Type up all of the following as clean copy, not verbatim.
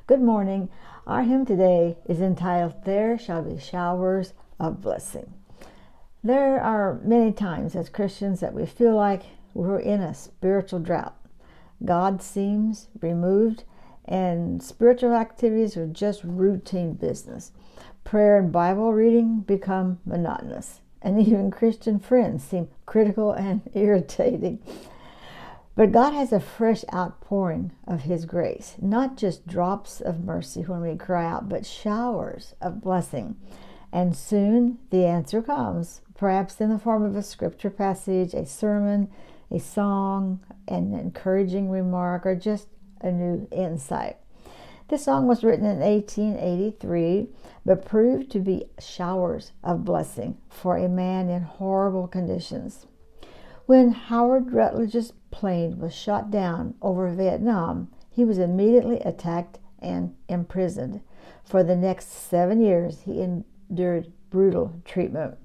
Good morning. Our hymn today is entitled, There Shall Be Showers of Blessing. There are many times as Christians that we feel like we're in a spiritual drought. God seems removed and spiritual activities are just routine business. Prayer and Bible reading become monotonous, and even Christian friends seem critical and irritating. But God has a fresh outpouring of His grace, not just drops of mercy when we cry out, but showers of blessing. And soon the answer comes, perhaps in the form of a scripture passage, a sermon, a song, an encouraging remark, or just a new insight. This song was written in 1883, but proved to be showers of blessing for a man in horrible conditions. When Howard Rutledge's plane was shot down over Vietnam, he was immediately attacked and imprisoned. For the next 7 years, he endured brutal treatment.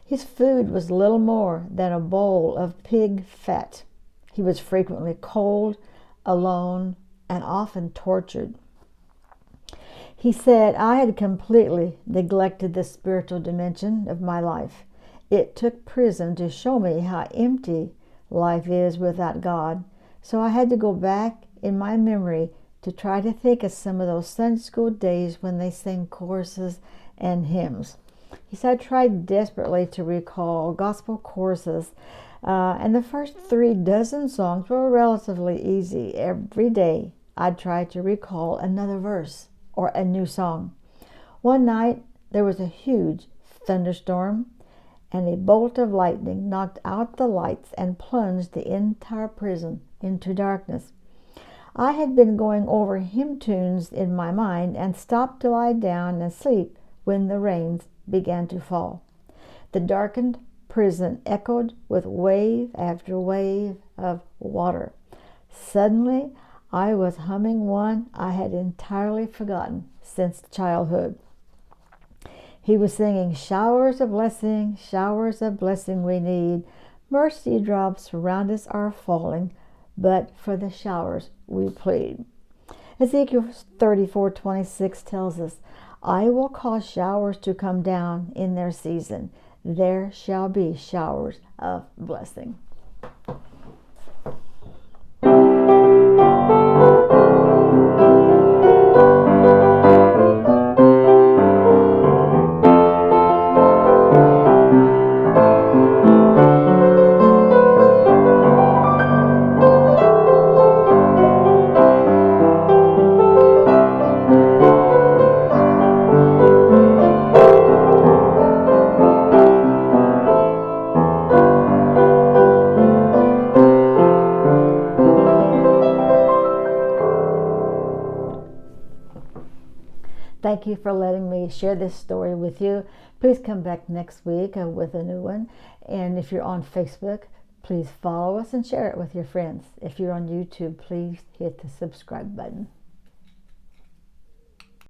His food was little more than a bowl of pig fat. He was frequently cold, alone, and often tortured. He said, I had completely neglected the spiritual dimension of my life. It took prison to show me how empty life is without God. So I had to go back in my memory to try to think of some of those Sunday school days when they sang choruses and hymns. He said, I tried desperately to recall gospel choruses, and the first 36 songs were relatively easy. Every day I'd try to recall another verse or a new song. One night there was a huge thunderstorm, and a bolt of lightning knocked out the lights and plunged the entire prison into darkness. I had been going over hymn tunes in my mind and stopped to lie down and sleep when the rains began to fall. The darkened prison echoed with wave after wave of water. Suddenly, I was humming one I had entirely forgotten since childhood. He was singing, showers of blessing we need. Mercy drops around us are falling, but for the showers we plead. Ezekiel 34:26 tells us, I will cause showers to come down in their season. There shall be showers of blessing. Thank you for letting me share this story with you. Please come back next week with a new one. And if you're on Facebook, please follow us and share it with your friends. If you're on YouTube, please hit the subscribe button.